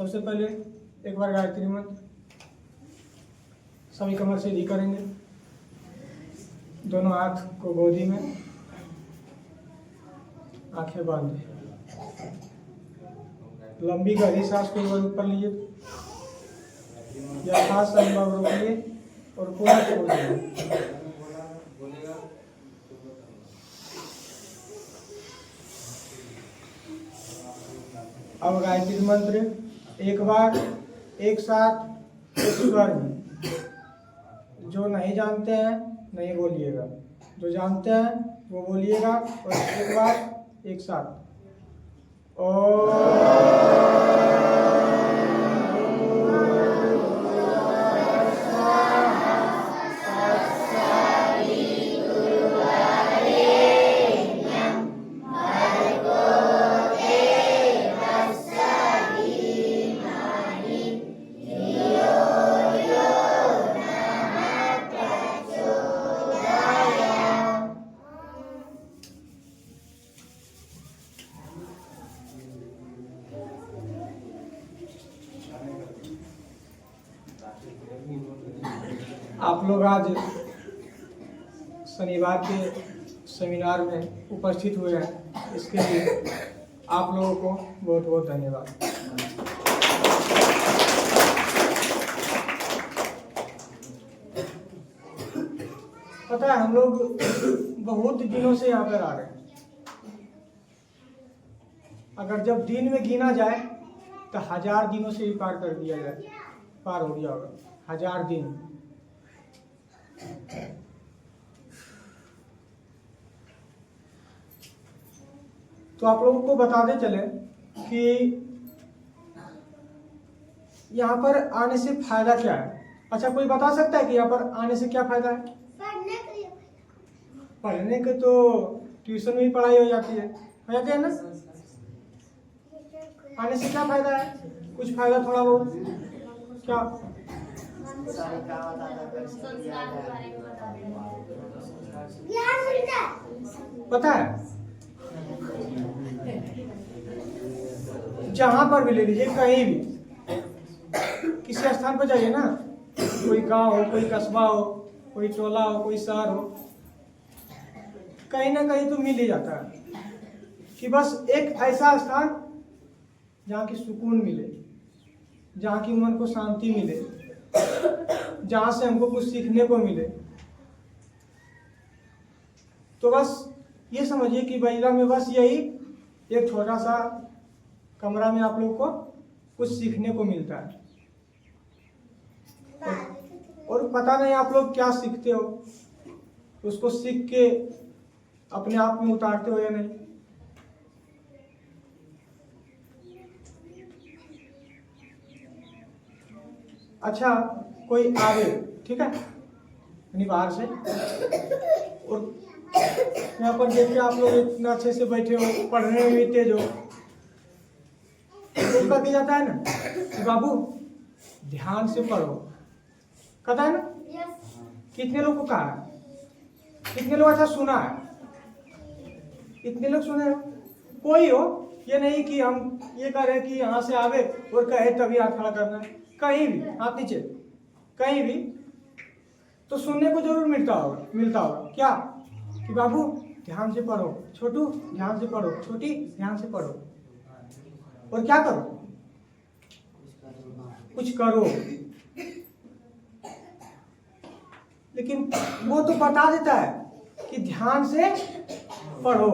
सबसे पहले एक बार गायत्री मंत्र सभी कमर सीधी करेंगे, दोनों हाथ को गोदी में, आंखें बांधे, लंबी गहरी सांस को एक बार ऊपर लिए, यथार्थ संभव रोकिए और पूरा छोड़ दीजिए। अब गायत्री मंत्र एक बार एक साथ एक स्वर में, जो नहीं जानते हैं नहीं बोलिएगा, जो जानते हैं वो बोलिएगा, और एक बार एक साथ आप लोग आज शनिवार के सेमिनार में उपस्थित हुए हैं, इसके लिए आप लोगों को बहुत बहुत धन्यवाद। पता है हम लोग बहुत दिनों से यहाँ पर आ रहे हैं, अगर जब दिन में गिना जाए तो 1000 दिनों से ही पार कर दिया जाए, पार हो गया होगा 1000 दिन। तो आप लोगों को बताते चले कि यहाँ पर आने से फायदा क्या है। अच्छा, कोई बता सकता है कि यहाँ पर आने से क्या फायदा है? पढ़ने के तो ट्यूशन में ही पढ़ाई हो जाती है ना। आने से क्या फायदा है? कुछ फायदा थोड़ा बहुत क्या पता है? जहां पर भी ले लीजिए, कहीं भी किसी स्थान पर जाइए ना, कोई गांव हो, कोई कस्बा हो, कोई टोला हो, कोई शहर हो, कहीं ना कहीं तो मिल ही जाता है कि बस एक ऐसा स्थान जहाँ की सुकून मिले, जहाँ की मन को शांति मिले, जहाँ से हमको कुछ सीखने को मिले। तो बस ये समझिए कि बैला में बस यही एक छोटा सा कमरा में आप लोग को कुछ सीखने को मिलता है, और पता नहीं आप लोग क्या सीखते हो, उसको सीख के अपने आप में उतारते हो या नहीं। अच्छा, कोई आवे, ठीक है, यानी बाहर से, और यहाँ पर देख के आप लोग इतना अच्छे से बैठे हो, पढ़ने में भी तेज हो, तो कहा जाता है ना कि बाबू ध्यान से पढ़ो, कहता है ना। कितने लोग को कहा है? कितने लोग ऐसा सुना है? इतने लोग सुने हो? कोई हो, ये नहीं कि हम ये कह रहे कि यहाँ से आवे और कहे तभी हाथ खड़ा करना है, कहीं भी हाथ नीचे, कहीं भी तो सुनने को जरूर मिलता होगा क्या कि बाबू ध्यान से पढ़ो, छोटू ध्यान से पढ़ो, छोटी ध्यान से पढ़ो, और क्या करो? कुछ करो। लेकिन वो तो बता देता है कि ध्यान से पढ़ो।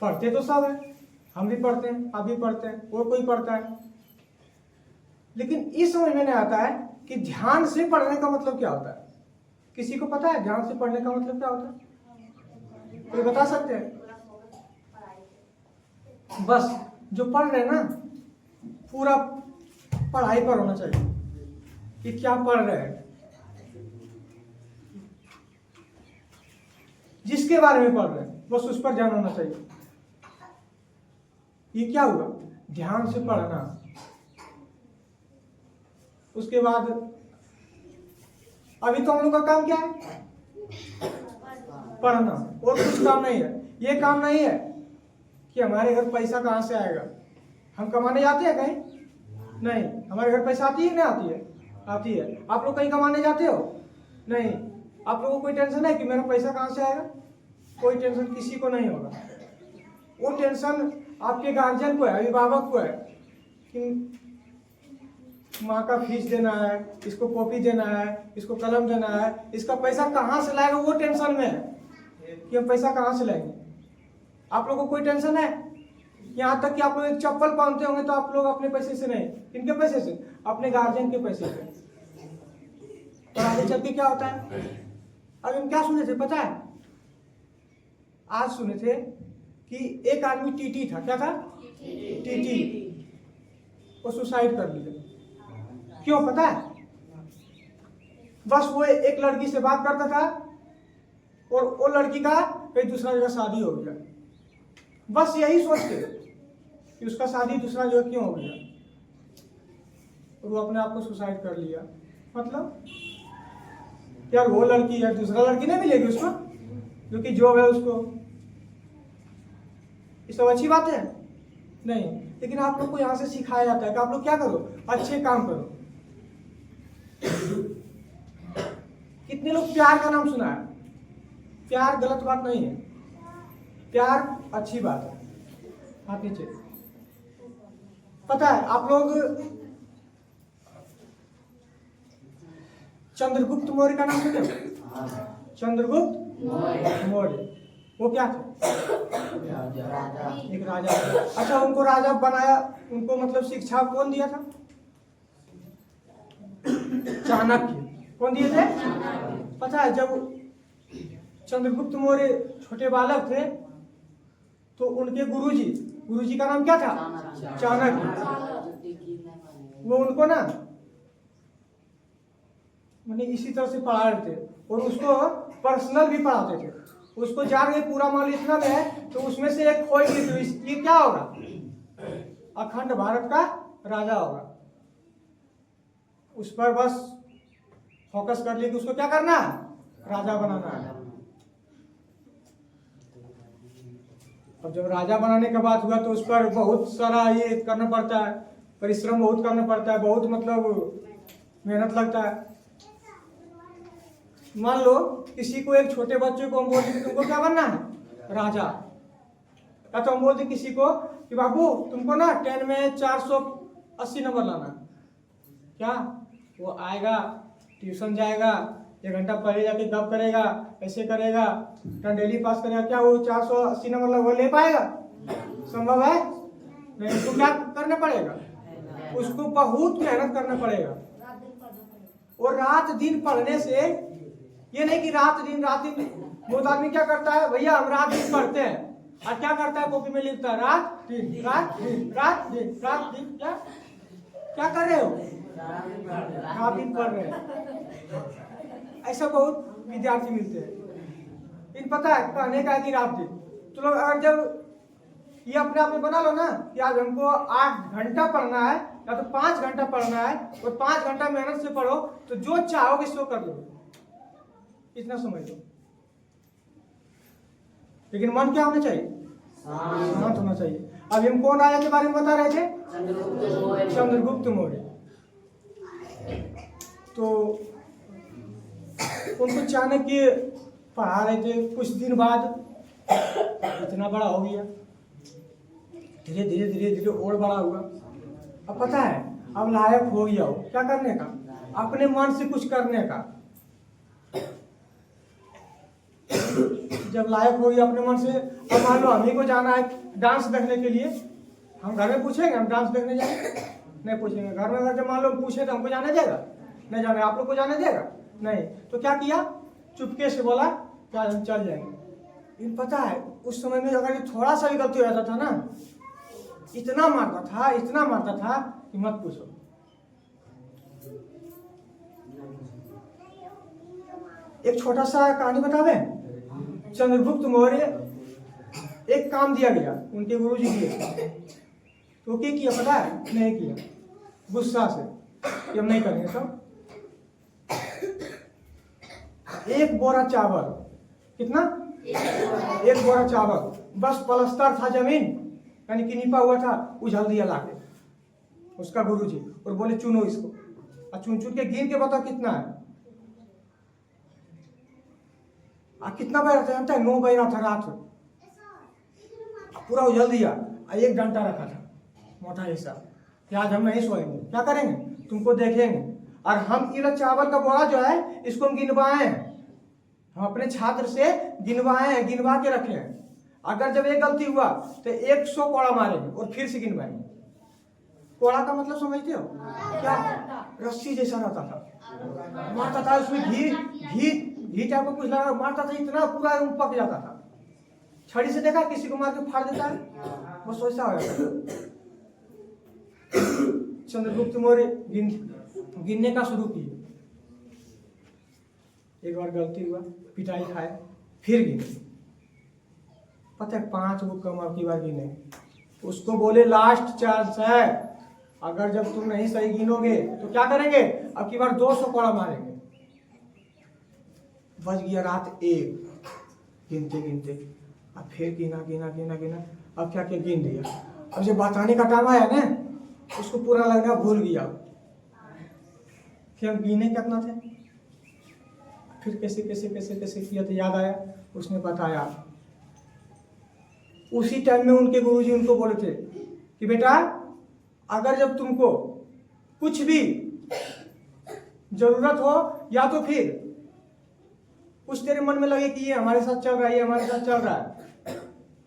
पढ़ते तो सब है, हम भी पढ़ते हैं, आप भी पढ़ते हैं, और कोई पढ़ता है, लेकिन इस समझ में नहीं आता है कि ध्यान से पढ़ने का मतलब क्या होता है। किसी को पता है ध्यान से पढ़ने का मतलब क्या होता है? कोई बता सकते हैं? बस जो पढ़ रहे हैं ना, पूरा पढ़ाई पर होना चाहिए कि क्या पढ़ रहे हैं, जिसके बारे में पढ़ रहे हैं बस उस पर ध्यान होना चाहिए। ये क्या हुआ? ध्यान से पढ़ना। उसके बाद अभी तो हम लोग का काम क्या है? पढ़ना, और कुछ काम नहीं है। ये काम नहीं है कि हमारे घर पैसा कहाँ से आएगा, हम कमाने जाते हैं कहीं? नहीं। हमारे घर पैसा आती है नहीं आती है? आती है। आप लोग कहीं कमाने जाते हो? नहीं। आप लोगों को कोई टेंशन है कि मेरा पैसा कहाँ से आएगा? कोई टेंशन किसी को नहीं होगा। वो टेंशन आपके गार्जियन को है, अभिभावक को है कि माँ का फीस देना है, इसको कॉपी देना है, इसको कलम देना है, इसका पैसा कहाँ से लाएगा, वो टेंशन में है कि हम पैसा कहाँ से लाएंगे। आप लोगों को कोई टेंशन है? यहाँ तक कि आप लोग एक चप्पल पहनते होंगे तो आप लोग अपने पैसे से नहीं, किनके पैसे से? अपने गार्जियन के पैसे से। और आगे चल के क्या होता है? अब हम क्या सुने थे पता है? आज सुने थे कि एक आदमी टीटी था। क्या था? टीटी। वो सुसाइड कर लिया। क्यों पता है? बस वो एक लड़की से बात करता था और वो लड़की का कहीं दूसरा जगह शादी हो गया। बस यही सोचते कि उसका शादी दूसरा जगह क्यों हो गया, और वो अपने आप को सुसाइड कर लिया। मतलब यार वो लड़की है, दूसरा लड़की नहीं मिलेगी उसको जो कि जॉब है उसको। ये सब अच्छी बात है नहीं। लेकिन आप लोग को यहाँ से सिखाया जाता है कि आप लोग क्या करो, अच्छे काम करो। कितने लोग प्यार का नाम सुना है? प्यार गलत बात नहीं है, प्यार अच्छी बात है। हाथ नीचे। पता है आप लोग चंद्रगुप्त मौर्य का नाम सुने? चंद्रगुप्त मौर्य वो क्या थे? एक राजा। अच्छा, उनको राजा बनाया, उनको मतलब शिक्षा कौन दिया था? चाणक्य। कौन दिए थे? पता है जब चंद्रगुप्त मौर्य छोटे बालक थे तो उनके गुरुजी का नाम क्या था? चाणक्य। वो उनको ना मैंने इसी तरह से पढ़ा रहे थे और उसको पर्सनल भी पढ़ाते थे। उसको जान के पूरा माल इतना में है तो उसमें से एक खोई गई तो ये क्या होगा? अखंड भारत का राजा होगा। उस पर बस फोकस कर लिए कि उसको क्या करना है? राजा बनाना है। और जब राजा बनाने के बाद हुआ तो उस पर बहुत सारा ये करना पड़ता है, परिश्रम बहुत करना पड़ता है, बहुत मतलब मेहनत लगता है। मान लो किसी को, एक छोटे बच्चे को हम बोलते तुमको क्या बनना है? राजा। या तो हम बोलते किसी को कि बाबू तुमको ना 10 में 480 नंबर लाना। क्या वो आएगा, ट्यूशन जाएगा, 1 घंटा पहले जाके गप करेगा, ऐसे करेगा, डेली पास करेगा? क्या वो 480 नंबर वो ले पाएगा? संभव है नहीं। उसको क्या करना पड़ेगा? उसको बहुत मेहनत करना पड़ेगा। और रात दिन पढ़ने से ये नहीं कि रात दिन बहुत आदमी क्या करता है, भैया हम रात दिन पढ़ते हैं, और क्या करता है कॉपी में लिखता है रात दिन रात दिन रात दिन रात दिन। क्या कर रहे हो? रात दिन पढ़ रहे हैं। ऐसा बहुत विद्यार्थी मिलते हैं। इन पता है कहने का कि रात दिन तो लोग अगर जब ये अपने आप में बना लो ना कि आज हमको 8 घंटा पढ़ना है या तो 5 घंटा पढ़ना है और 5 घंटा मेहनत से पढ़ो तो जो चाहोगे सो कर लो, इतना समझ लो। लेकिन मन क्या होना चाहिए? शांत होना चाहिए। अब हम कौन राजा के बारे में बता रहे थे? चंद्रगुप्त मौर्य। तो उनको चाणक्य पढ़ा रहे थे। कुछ दिन बाद इतना बड़ा हो गया, धीरे धीरे धीरे धीरे और बड़ा हुआ। अब पता है अब लायक हो गया हो क्या करने का? अपने मन से कुछ करने का। जब लायक हो गया अपने मन से, अब मान लो हमें को जाना है डांस देखने के लिए, हम घर में पूछेंगे हम डांस देखने जाएंगे? नहीं पूछेंगे। घर में अगर जब मान लो पूछे तो हमको जाने देगा? नहीं जाने। आप लोग को जाने देगा? नहीं। तो क्या किया? चुपके से बोला क्या हम चल जाएंगे। लेकिन पता है उस समय में अगर थोड़ा सा भी गलती हो जाता था ना, इतना मारता था कि मत पूछो। एक छोटा सा कहानी बतावे। चंद्रगुप्त मौर्य एक काम दिया गया, उनके गुरुजी दिए, तो क्या किया पता है? नहीं किया, गुस्सा से कि हम नहीं करेंगे। सब एक बोरा चावल, कितना? एक बोरा चावल, बस पलस्तर था जमीन, यानी कि निपा हुआ था, उछल दिया लाके उसका गुरुजी और बोले चुनो इसको, और चुन चुन के गिन के बताओ कितना है। कितना बज रहा था जानता है? 9 बज रहा था रात, पूरा उछल दिया। 1 घंटा रखा था मोटा हिस्सा कि आज हम नहीं सोएंगे, क्या करेंगे, तुमको देखेंगे। और हम इधर चावल का बोरा जो है इसको हम गिनवाए हैं, हम अपने छात्र से गिनवाए हैं, गिनवा के रखे हैं। अगर जब एक गलती हुआ तो 100 कोड़ा मारेंगे और फिर से गिनवाएंगे। कोड़ा का मतलब समझते हो क्या? रस्सी जैसा रहता था, मारता था उसमें घी घी घी टाइप का कुछ लगा, मारता था इतना पूरा पक जाता था। छड़ी से देखा किसी को मार के फाड़ देता है, बस वैसा हो जाता है। चंद्रगुप्त मौर्य गिनने का शुरू किए। एक बार गलती हुआ, पिटाई खाए, फिर गिने। पता है 5 गो कम अब की बार गिने। उसको बोले लास्ट चांस है, अगर जब तुम नहीं सही गिनोगे तो क्या करेंगे, अब की बार 200 कोड़ा मारेंगे। बज गया रात 1, गिनते गिनते अब फिर गिना गिना गिना गिना, अब क्या क्या गिन दिया। अब जब बताने का टाइम आया ना, उसको पूरा लगना भूल गया कि हम गिने कितना थे। फिर कैसे कैसे कैसे कैसे किया तो याद आया, उसने बताया। उसी टाइम में उनके गुरुजी उनको बोले थे कि बेटा अगर जब तुमको कुछ भी जरूरत हो या तो फिर कुछ तेरे मन में लगे कि ये हमारे साथ चल रहा है, ये हमारे साथ चल रहा है,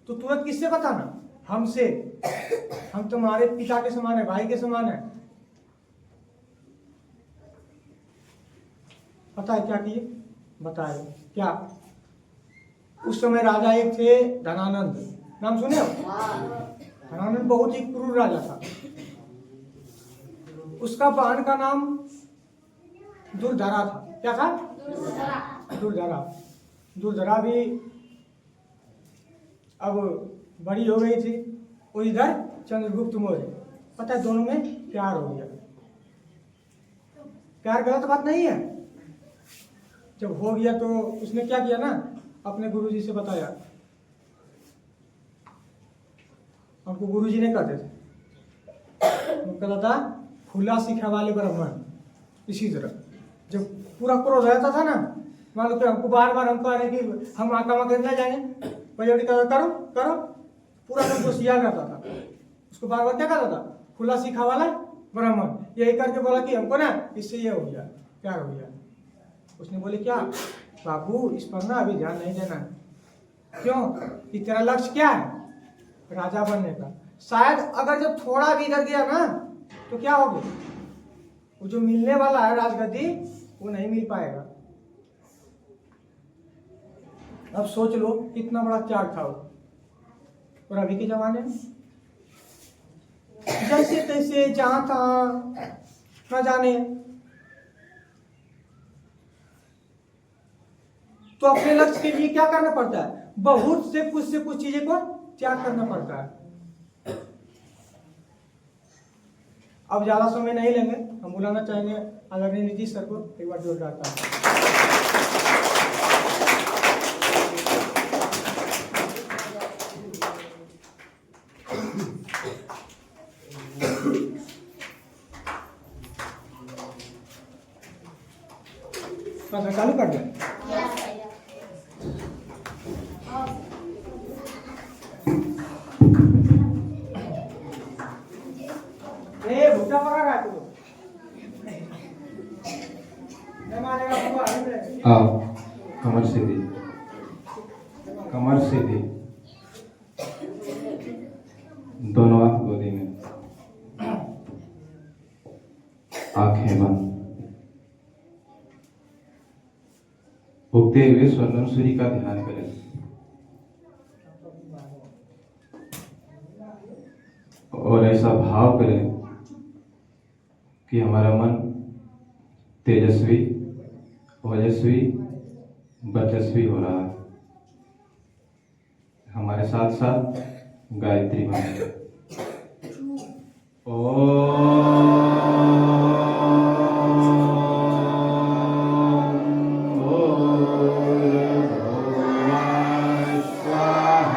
तो तुरंत किससे बताना? हमसे। हम तुम्हारे पिता के समान है, भाई के समान है। पता है क्या किए? बताए क्या? उस समय राजा एक थे धनानंद, नाम सुने हो? धनानंद बहुत ही क्रूर राजा था। उसका बहन का नाम दुर्धरा था। क्या था? दुर्धरा। दुर्धरा भी अब बड़ी हो गई थी, और इधर चंद्रगुप्त मौर्य। पता है दोनों में प्यार हो गया। प्यार गलत बात नहीं है। जब हो गया तो उसने क्या किया ना, अपने गुरुजी से बताया। हमको गुरुजी ने कहते थे, कहता था खुला सीखा वाले ब्राह्मण। इसी तरह जब पूरा क्रोध रहता था ना, मान लो कि हमको बार बार हमको अरे कि हम आका करना जाएंगे, पहले करो करो, पूरा हमको सिया रहता था। उसको बार बार क्या कहता था? खुला सीखा वाला ब्राह्मण। यही करके बोला कि हमको ना इससे ये हो गया, प्यार हो गया। उसने बोले क्या बाबू, इस पर ना अभी ध्यान नहीं देना। क्यों? कि तेरा लक्ष्य क्या है? राजा बनने का। शायद अगर जब थोड़ा भी इधर गया ना तो क्या होगा, वो जो मिलने वाला है राजगद्दी वो नहीं मिल पाएगा। अब सोच लो कितना बड़ा त्याग था वो। और अभी के जमाने में जैसे तैसे जहां तहां न जाने, तो अपने लक्ष्य के लिए क्या करना पड़ता है? बहुत से कुछ चीजें को त्याग करना पड़ता है। अब ज्यादा समय नहीं लेंगे, हम बुलाना चाहेंगे आदरणीय नीतीश सर को। एक बार जोरदार ताली। चालू कर दें। भुट्टा पका रहा है तू? आओ कमर सीधी, कमर सीधी, दोनों हाथ गोदी में, आंखें बंद। उगते हुए स्वर्णिम सूर्य का ध्यान करें। और ऐसा भाव करें कि हमारा मन तेजस्वी, ओजस्वी, वर्चस्वी हो रहा है। हमारे साथ साथ गायत्री मंत्र। स्वाहा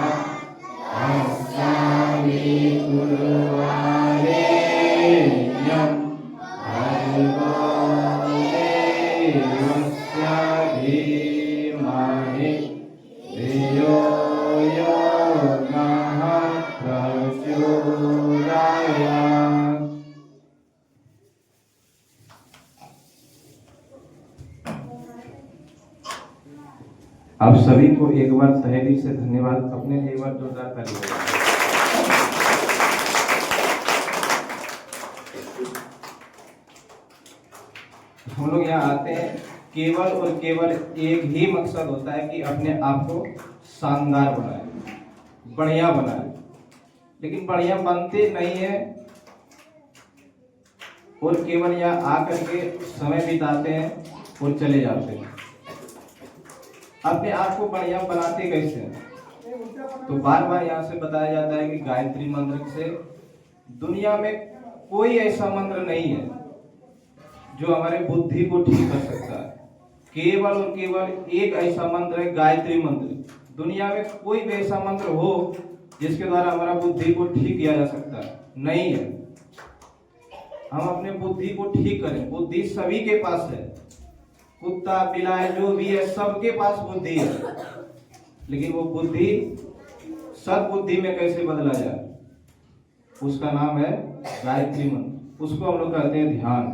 आप सभी को एक बार तहे दिल से धन्यवाद। अपने लिए एक बार जोरदार ताली बजाएं। हम लोग यहाँ आते हैं केवल और केवल एक ही मकसद होता है कि अपने आप को शानदार बनाए, बढ़िया बनाए। लेकिन बढ़िया बनते नहीं है और केवल यहाँ आकर के समय बिताते हैं और चले जाते हैं। अपने आप को बढ़िया बनाते कैसे हैं? तो बार बार यहाँ से बताया जाता है कि गायत्री मंत्र से दुनिया में कोई ऐसा मंत्र नहीं है जो हमारे बुद्धि को ठीक कर सकता है। केवल और केवल एक ऐसा मंत्र है गायत्री मंत्र। दुनिया में कोई भी ऐसा मंत्र हो जिसके द्वारा हमारा बुद्धि को ठीक किया जा सकता है? नहीं है। हम अपने बुद्धि को ठीक करें। बुद्धि सभी के पास है, कुत्ता बिलाई जो भी है सबके पास बुद्धि है, लेकिन वो बुद्धि सद्बुद्धि में कैसे बदला जाए, उसका नाम है गायत्री मंत्र। उसको हम लोग कहते हैं ध्यान,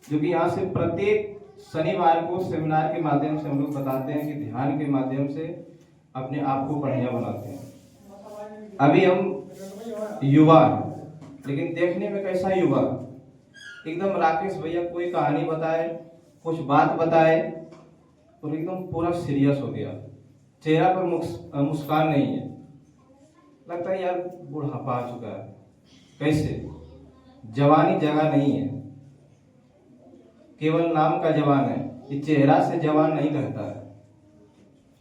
जो कि यहाँ से प्रत्येक शनिवार को सेमिनार के माध्यम से हम लोग बताते हैं कि ध्यान के माध्यम से अपने आप को बढ़िया बनाते हैं। अभी हम युवा हैं, लेकिन देखने में कैसा युवा? एकदम राकेश भैया कोई कहानी बताए, कुछ बात बताए और एकदम पूरा सीरियस हो गया, चेहरा पर मुस्कान नहीं है। लगता है यार बुढ़ापा आ चुका है। कैसे? जवानी जगह नहीं है, केवल नाम का जवान है। ये चेहरा से जवान नहीं कहता है।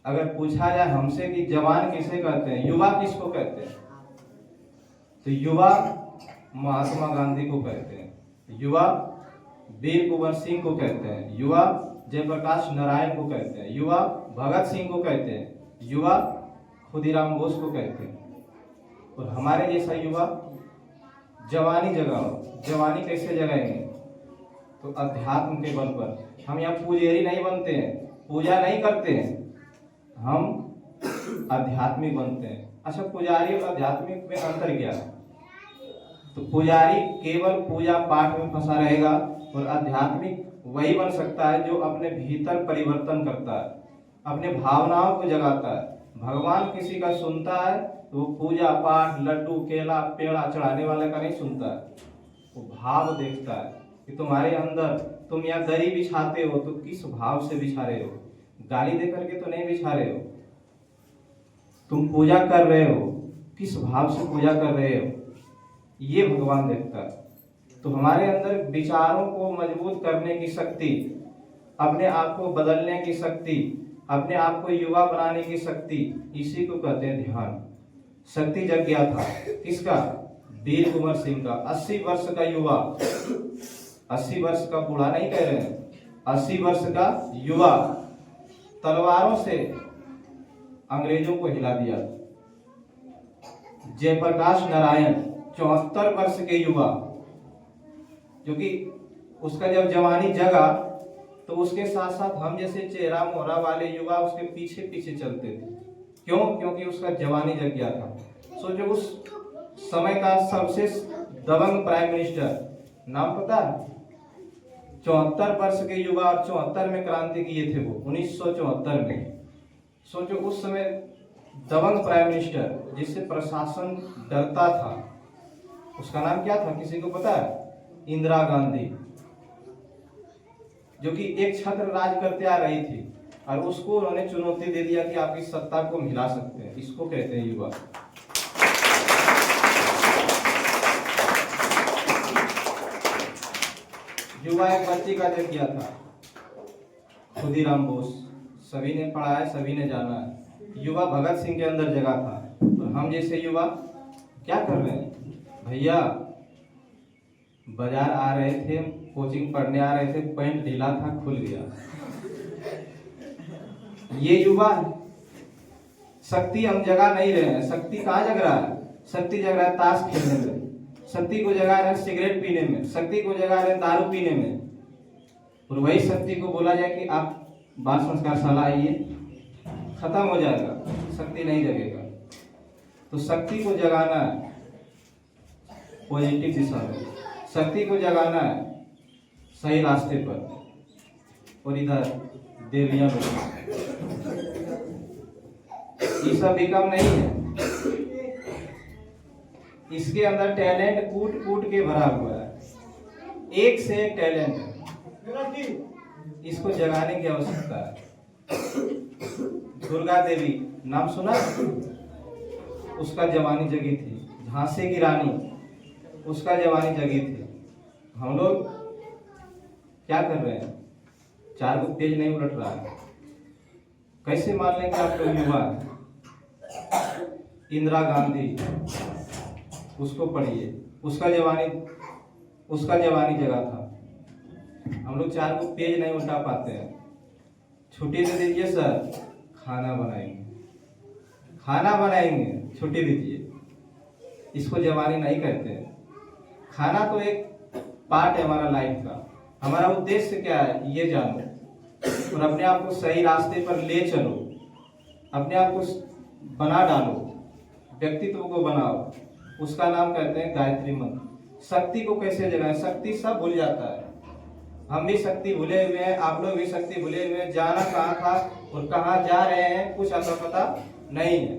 अगर पूछा जाए हमसे कि जवान किसे कहते हैं, युवा किसको कहते हैं, तो युवा महात्मा गांधी को कहते हैं, युवा वीर कुंवर सिंह को कहते हैं, युवा जयप्रकाश नारायण को कहते हैं, युवा भगत सिंह को कहते हैं, युवा खुदीराम बोस को कहते हैं। और हमारे जैसा युवा जवानी जगाओ। जवानी कैसे जगाएंगे? तो अध्यात्म के बल पर। हम यहाँ पुजारी नहीं बनते हैं, पूजा नहीं करते हैं, हम आध्यात्मिक बनते हैं। अच्छा, पुजारी और आध्यात्मिक में अंतर क्या है? तो पुजारी केवल पूजा पाठ में फंसा रहेगा और आध्यात्मिक वही बन सकता है जो अपने भीतर परिवर्तन करता है, अपने भावनाओं को जगाता है। भगवान किसी का सुनता है तो वो पूजा पाठ लड्डू केला पेड़ा चढ़ाने वाले का नहीं सुनता है, वो भाव देखता है कि तुम्हारे अंदर, तुम यहाँ दरी बिछाते हो तो किस भाव से बिछा रहे हो? गाली दे करके तो नहीं बिछा रहे हो। तुम पूजा कर रहे हो, किस भाव से पूजा कर रहे हो, ये भगवान देखता है। तो हमारे अंदर विचारों को मजबूत करने की शक्ति, अपने आप को बदलने की शक्ति, अपने आप को युवा बनाने की शक्ति, इसी को कहते हैं ध्यान। शक्ति जग गया था किसका? वीर कुंवर सिंह का। 80 वर्ष का युवा, 80 वर्ष का बूढ़ा नहीं कह रहे हैं, 80 वर्ष का युवा तलवारों से अंग्रेजों को हिला दिया। जयप्रकाश नारायण 74 वर्ष के युवा, जो कि उसका जब जवानी जगा तो उसके साथ साथ हम जैसे चेहरा मोहरा वाले युवा उसके पीछे पीछे चलते थे। क्यों? क्योंकि उसका जवानी जग गया था। सोचो उस समय का सबसे दबंग प्राइम मिनिस्टर नाम पता है? 74 वर्ष के युवा और 74 में क्रांति किए थे वो, 1974 में। सोचो उस समय दबंग प्राइम मिनिस्टर जिससे प्रशासन डरता था, उसका नाम क्या था? किसी को पता है? इंदिरा गांधी, जो कि एक छत्र राज करते आ रही थी और उसको उन्होंने चुनौती दे दिया कि आप इस सत्ता को मिला सकते हैं। इसको कहते हैं युवा। युवा एक बच्चे का जग किया था, खुदीराम बोस। सभी ने पढ़ा है, सभी ने जाना है। युवा भगत सिंह के अंदर जगा था। और हम जैसे युवा क्या कर रहे हैं? भैया बाजार आ रहे थे, कोचिंग पढ़ने आ रहे थे, पैंट ढीला था, खुल गया। ये युवा शक्ति हम जगा नहीं रहे हैं। शक्ति कहाँ जग रहा है? शक्ति जग रहा है ताश खेलने में, शक्ति को जगा रहे हैं सिगरेट पीने में, शक्ति को जगा रहे हैं दारू पीने में। और वही शक्ति को बोला जाए कि आप बाल संस्कार शाला आइए, खत्म हो जाएगा, शक्ति नहीं जगेगा। तो शक्ति को जगाना है पॉजिटिव दिशा में, शक्ति को जगाना है सही रास्ते पर। और इधर देवियां लोग ये सब बिकम नहीं है। इसके अंदर टैलेंट कूट कूट के भरा हुआ है, एक से एक टैलेंट है। इसको जगाने की आवश्यकता है। दुर्गा देवी नाम सुना? उसका जवानी जगी थी। झांसी की रानी, उसका जवानी जगी थी। हम लोग क्या कर रहे हैं? चार को पेज नहीं उलट रहा है। कैसे मान लें कि आप लोग युवा हैं? इंदिरा गांधी, उसको पढ़िए, उसका जवानी जगा था। हम लोग चार को पेज नहीं उल्टा पाते हैं। छुट्टी दे दीजिए सर, खाना बनाएंगे, छुट्टी दीजिए। इसको जवानी नहीं कहते हैं। खाना तो एक पार्ट है हमारा लाइफ का। हमारा उद्देश्य क्या है ये जानो और अपने आप को सही रास्ते पर ले चलो। अपने आप को बना डालो, व्यक्तित्व को बनाओ। उसका नाम कहते हैं गायत्री मंत्र। शक्ति को कैसे जगाएं? शक्ति सब भूल जाता है। हम भी शक्ति भूले हुए हैं, आप लोग भी शक्ति भूले हुए हैं। जाना कहाँ था और कहाँ जा रहे हैं कुछ अता पता नहीं है।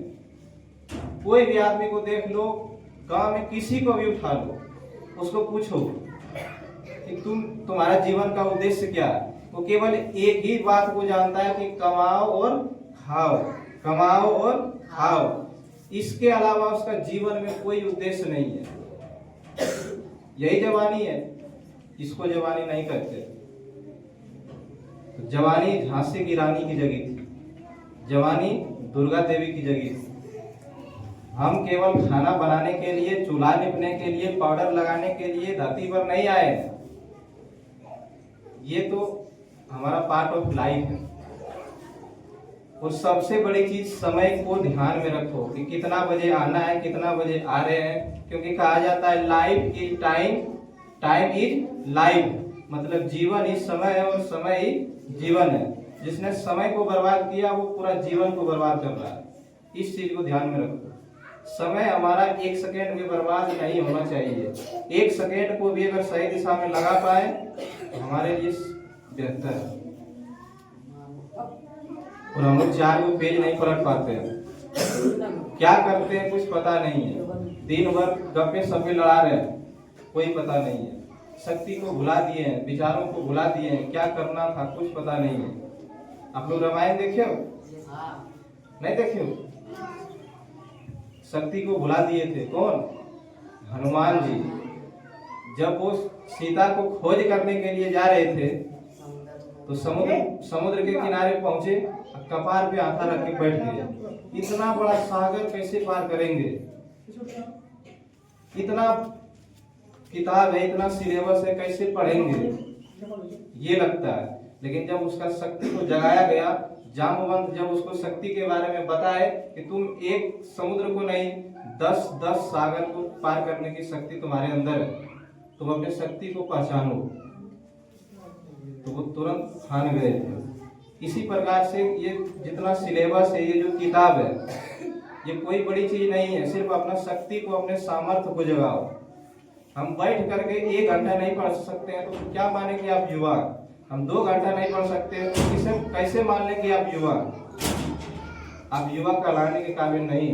कोई भी आदमी को देख लो, गांव में किसी को भी उठा लो, उसको पूछो कि तुम्हारा जीवन का उद्देश्य क्या है? वो केवल एक ही बात को जानता है कि कमाओ और खाओ, कमाओ और खाओ। इसके अलावा उसका जीवन में कोई उद्देश्य नहीं है। यही जवानी है। इसको जवानी नहीं कहते। तो जवानी झांसी की रानी की जगह थी, जवानी दुर्गा देवी की जगह थी। हम केवल खाना बनाने के लिए, चूल्हा निपने के लिए, पाउडर लगाने के लिए धरती पर नहीं आए। ये तो हमारा पार्ट ऑफ लाइफ है। और सबसे बड़ी चीज समय को ध्यान में रखो कि कितना बजे आना है, कितना बजे आ रहे हैं। क्योंकि कहा जाता है life is time, time is life. मतलब जीवन ही समय है और समय ही जीवन है। जिसने समय को बर्बाद किया वो पूरा जीवन को बर्बाद कर रहा है। इस चीज को ध्यान में रखो। समय हमारा एक सेकेंड भी बर्बाद नहीं होना चाहिए। एक सेकेंड को भी अगर सही दिशा में लगा पाए तो हमारे लिए बेहतर है। और हम लोग चार को पेज नहीं पलट पाते हैं। क्या करते हैं कुछ पता नहीं है। दिन भर गप्पे सप्पे लड़ा रहे हैं, कोई पता नहीं है। शक्ति को भुला दिए हैं, विचारों को भुला दिए हैं। क्या करना था कुछ पता नहीं है। आप लोग रामायण देखे हो? नहीं देखे हो? शक्ति को भुला दिए थे कौन? हनुमान जी। जब वो सीता को खोज करने के लिए जा रहे थे तो समुद्र के किनारे पहुंचे, कपार पे हाथ रख के बैठ गए। इतना बड़ा सागर कैसे पार करेंगे? इतना किताब है, इतना सिलेबस है, कैसे पढ़ेंगे? ये लगता है। लेकिन जब उसका शक्ति को जगाया गया, जामवंत जब उसको शक्ति के बारे में बताए कि तुम एक समुद्र को नहीं 10 सागर को पार करने की शक्ति तुम्हारे अंदर है, तुम अपनी शक्ति को पहचानो, तो वो तुरंत ठान गए थे। इसी प्रकार से ये जितना सिलेबस है, ये जो किताब है, ये कोई बड़ी चीज नहीं है। सिर्फ अपना शक्ति को, अपने सामर्थ्य को जगाओ। हम बैठ करके 1 घंटा नहीं पढ़ सकते हैं तो क्या माने कि आप युवा? हम 2 घंटा नहीं पढ़ सकते हैं तो कैसे मान लें कि आप युवा? आप युवा कहलाने के काबिल नहीं।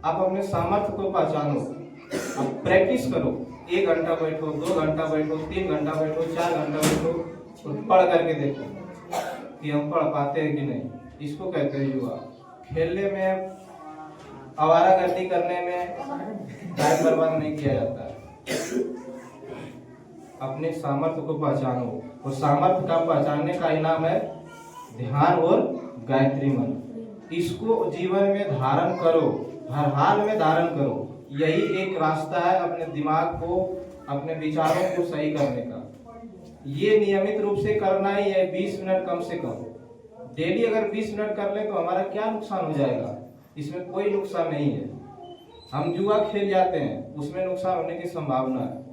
आप अपने सामर्थ्य को पहचानो, आप प्रैक्टिस करो। 1 घंटा बैठो, 2 घंटा बैठो, 3 घंटा बैठो, 4 घंटा बैठो और पढ़ करके देखो कि हम पढ़ पाते हैं कि नहीं। इसको कहते हैं युवा। खेलने में, आवारागर्दी करने में टाइम बर्बाद नहीं किया जाता है। अपने सामर्थ्य को पहचानो और सामर्थ्य का पहचानने का इनाम है ध्यान और गायत्री मंत्र। इसको जीवन में धारण करो, हर हाल में धारण करो। यही एक रास्ता है अपने दिमाग को, अपने विचारों को सही करने का। ये नियमित रूप से करना ही है, 20 मिनट कम से कम। डेली अगर 20 मिनट कर ले तो हमारा क्या नुकसान हो जाएगा? इसमें कोई नुकसान नहीं है। हम जुआ खेल जाते हैं, उसमें नुकसान होने की संभावना है।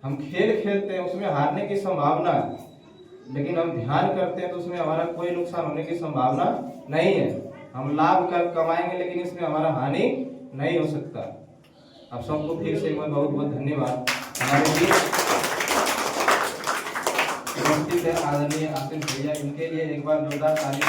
हम खेल खेलते हैं, उसमें हारने की संभावना है। लेकिन हम ध्यान करते हैं तो उसमें हमारा कोई नुकसान होने की संभावना नहीं है। हम लाभ कर कमाएंगे लेकिन इसमें हमारा हानि नहीं हो सकता। आप सबको फिर से एक बार बहुत बहुत धन्यवाद। हमारे लिए उपस्थित है आदरणीय आशीष भैया, इनके लिए एक बार जोरदार ताली।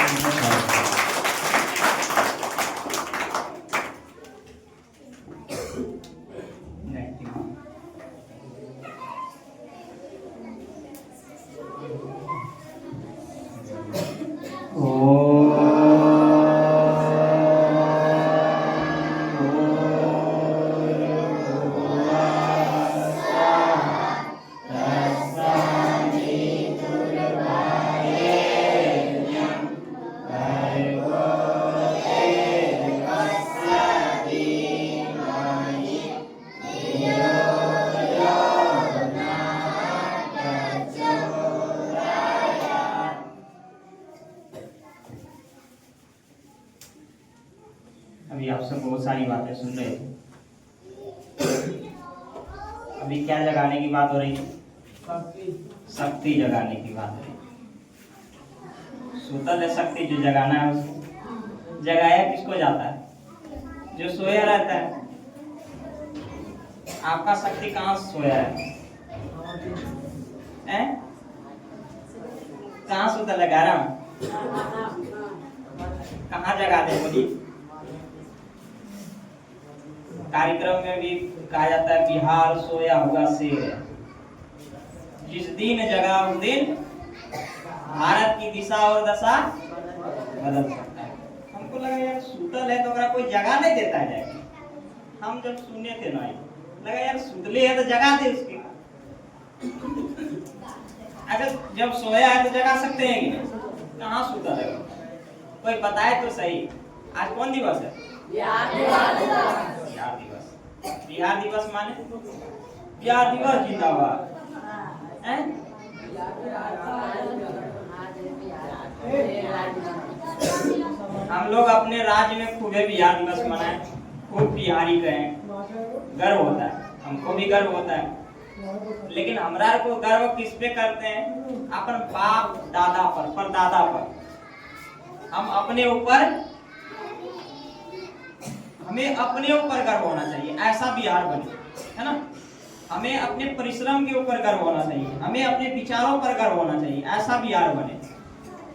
बहुत सारी बातें सुन रहे थे। अभी क्या जगाने की बात हो रही है? शक्ति जगाने की बात है। सूतल है शक्ति, जो जगाना है उसको। जगाया किसको जाता है? जो सोया रहता है। आपका शक्ति कहाँ सोया है? कहाँ सूतल है? घर में? कहाँ जगा दे बोली? कार्यक्रम में भी कहा जाता है बिहार सोया हुआ शेर है, जिस दिन जगा उस दिन भारत की दिशा और दशा बदल सकता है। हमको लगा यार सूतल है तो अगर कोई जगा नहीं देता है। हम जब सुने थे ना, लगा यार सुतले है तो जगा दे उसके। अगर जब सोया है तो जगा सकते हैं कि नहीं? कहाँ सूतल है? कोई बताए तो सही। आज कौन दिवस है? बिहार दिवस। बिहार दिवस माने बिहार दिवस जिंदाबाद। हम लोग अपने राज्य में खूबे बिहार दिवस मनाए, खूब बिहारी कहें, गर्व होता है। हमको भी गर्व होता है। लेकिन हमरा को गर्व किस पे करते हैं? अपन बाप दादा पर, परदादा पर। हम अपने ऊपर, हमें अपने ऊपर गर्व होना चाहिए, ऐसा बिहार बने, है ना। हमें अपने परिश्रम के ऊपर गर्व होना चाहिए, हमें अपने विचारों पर गर्व होना चाहिए, ऐसा बिहार बने।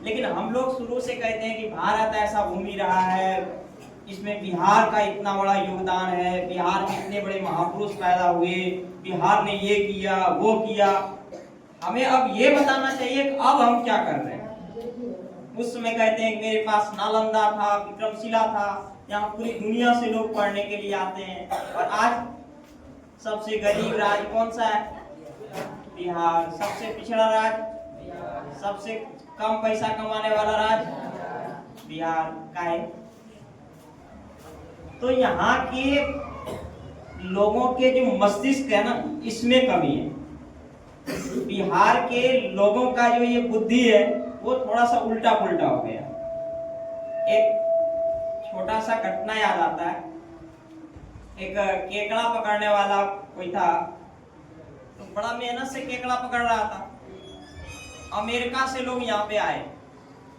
लेकिन हम लोग शुरू से कहते हैं कि भारत ऐसा भूमि रहा है, इसमें बिहार का इतना बड़ा योगदान है, बिहार में इतने बड़े महापुरुष पैदा हुए, बिहार ने ये किया वो किया। हमें अब ये बताना चाहिए कि अब हम क्या कर रहे हैं। उस समय कहते हैं कि मेरे पास नालंदा था, विक्रमशिला था, यहाँ पूरी दुनिया से लोग पढ़ने के लिए आते हैं। और आज सबसे गरीब राज्य कौन सा है? बिहार। सबसे पिछड़ा राज्य, सबसे कम पैसा कमाने वाला राज्य बिहार का है। तो यहाँ के लोगों के जो मस्तिष्क है ना, इसमें कमी है। बिहार के लोगों का जो ये बुद्धि है वो थोड़ा सा उल्टा पुल्टा हो गया। एक छोटा सा घटना याद आता है। एक केकड़ा पकड़ने वाला कोई था, तो बड़ा मेहनत से केकड़ा पकड़ रहा था। अमेरिका से लोग यहाँ पे आए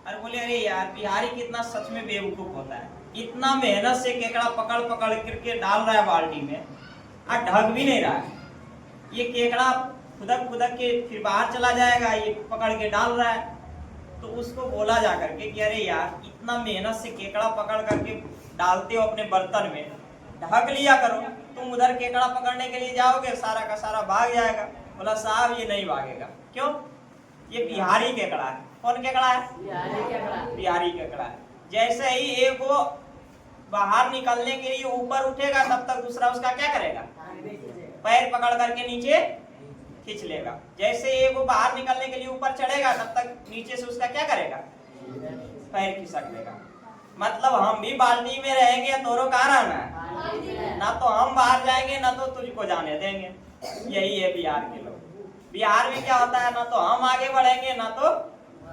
और बोले अरे यार बिहारी कितना सच में बेवकूफ होता है, इतना मेहनत से केकड़ा पकड़ पकड़ करके डाल रहा है बाल्टी में और ढक भी नहीं रहा है। ये केकड़ा खुदक खुदक के फिर बाहर चला जाएगा, ये पकड़ के डाल रहा है। तो उसको बोला जा करके कि अरे यार इतना मेहनत से केकड़ा पकड़ करके डालते हो अपने बर्तन में, ढक लिया करो। तुम उधर केकड़ा पकड़ने के लिए जाओगे, सारा का सारा भाग जाएगा। बोला साहब ये नहीं भागेगा। क्यों? ये बिहारी केकड़ा है। कौन केकड़ा है? बिहारी केकड़ा है। जैसे ही एक वो बाहर निकलने के लिए ऊपर उठेगा, तब तक दूसरा उसका क्या करेगा? पैर पकड़ करके नीचे खींच लेगा। जैसे एक वो बाहर निकलने के लिए ऊपर चढ़ेगा, तब तक नीचे से उसका क्या करेगा? पैर खिसक लेगा। मतलब हम भी बाल्टी में रहेंगे, तोरो कहाँ रहना है? ना तो हम बाहर जाएंगे, ना तो तुझको जाने देंगे। यही है बिहार के लोग। बिहार में क्या होता है, ना तो हम आगे बढ़ेंगे, ना तो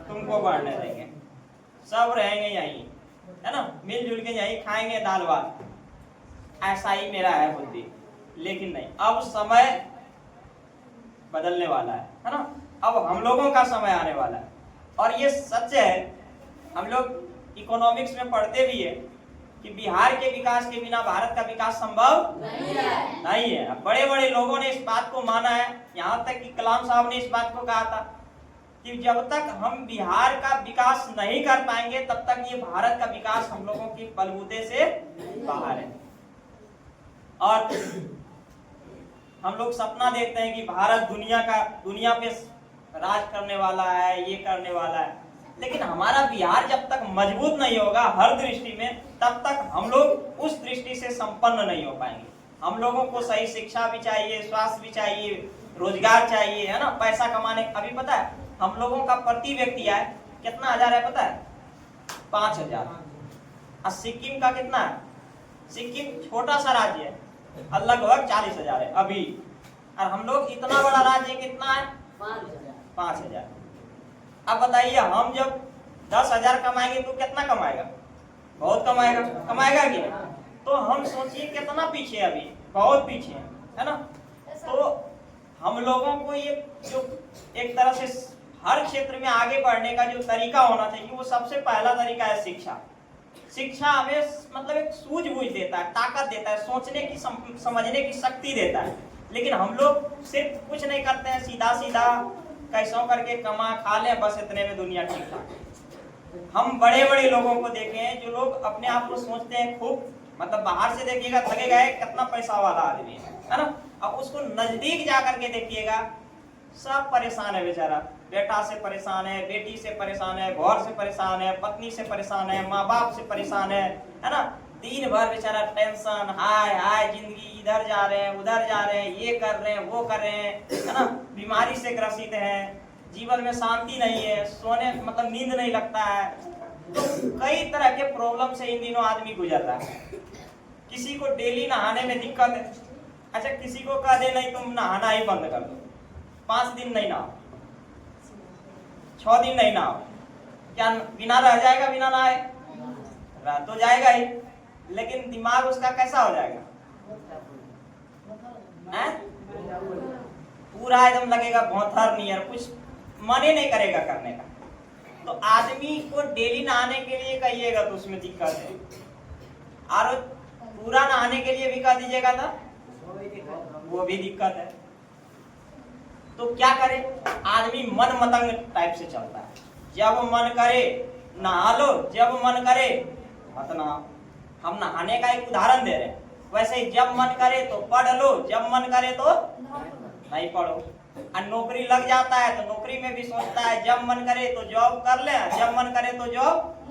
तुमको बढ़ने देंगे। सब रहेंगे यहीं, है ना, मिलजुल के यहीं खाएंगे दाल भात। ऐसा ही मेरा है बुद्धि। लेकिन नहीं, अब समय बदलने वाला है ना। अब हम लोगों का समय आने वाला है। और ये सच है, हम लोग इकोनॉमिक्स में पढ़ते भी है कि बिहार के विकास के बिना भारत का विकास संभव नहीं है। अब बड़े बड़े लोगों ने इस बात को माना है, यहाँ तक कि कलाम साहब ने इस बात को कहा था कि जब तक हम बिहार का विकास नहीं कर पाएंगे, तब तक ये भारत का विकास हम लोगों के बलबूते से बाहर है। और हम लोग सपना देखते हैं कि भारत दुनिया पे राज करने वाला है, ये करने वाला है। लेकिन हमारा बिहार जब तक मजबूत नहीं होगा हर दृष्टि में, तब तक हम लोग उस दृष्टि से संपन्न नहीं हो पाएंगे। हम लोगों को सही शिक्षा भी चाहिए, स्वास्थ्य भी चाहिए, रोजगार चाहिए, है ना, पैसा कमाने। अभी पता है हम लोगों का प्रति व्यक्ति आय कितना हजार है पता है? 5,000। और सिक्किम का कितना है? सिक्किम छोटा सा राज्य है, लगभग 40,000 है अभी। और हम लोग इतना बड़ा राज्य कितना है? 5,000। अब बताइए हम जब 10,000 कमाएंगे तो कितना कमाएगा? बहुत कमाएगा। कमाएगा कि नहीं? तो हम सोचिए कितना पीछे है, अभी बहुत पीछे है ना। तो हम लोगों को ये जो एक तरह से हर क्षेत्र में आगे बढ़ने का जो तरीका होना चाहिए, वो सबसे पहला तरीका है शिक्षा। शिक्षा हमें मतलब एक सूझबूझ देता है, ताकत देता है, सोचने की समझने की शक्ति देता है। लेकिन हम लोग सिर्फ कुछ नहीं करते हैं, सीधा सीधा कैसों करके कमा खा ले, बस इतने में दुनिया ठीक ठाक। हम बड़े बड़े लोगों को देखे हैं जो लोग अपने आप को सोचते हैं खूब, मतलब बाहर से देखिएगा लगेगा कितना पैसा वाला आदमी है ना। अब उसको नजदीक जा करके देखिएगा, सब परेशान है बेचारा। बेटा से परेशान है, बेटी से परेशान है, घर से परेशान है, पत्नी से परेशान है, माँ बाप से परेशान है ना। दिन भर बेचारा टेंशन, हाय हाय जिंदगी, इधर जा रहे हैं उधर जा रहे हैं, ये कर रहे हैं वो कर रहे हैं, है ना। बीमारी से ग्रसित है, जीवन में शांति नहीं है, सोने मतलब नींद नहीं लगता है। तो कई तरह के प्रॉब्लम से इन दिनों आदमी गुजर रहा है। किसी को डेली नहाने में दिक्कत है, अच्छा किसी को कह दे नहीं तुम नहाना ही बंद कर दो, 5 दिन नहीं नहाओ, 6 दिन नहीं नहाओ, क्या बिना रह जाएगा? बिना नहाए रह तो जाएगा ही, लेकिन दिमाग उसका कैसा हो जाएगा? पूरा एकदम लगेगा भौंथर नियर, कुछ मन ही नहीं करेगा करने का। तो आदमी को डेली नहाने के लिए कहिएगा तो उसमें दिक्कत है, और पूरा नहाने के लिए भी कह दीजिएगा तो वो भी दिक्कत है। तो क्या करे आदमी? मन मतंग टाइप से चलता है। जब मन करे नहा लो, जब मन करे मत नहाओ। हम नहाने का एक उदाहरण दे रहे हैं, वैसे ही जब मन करे तो पढ़ लो, जब मन करे तो नहीं पढ़ो। और नौकरी लग जाता है तो नौकरी में भी सोचता है जब मन करे तो जॉब कर ले, जब मन करे तो जॉब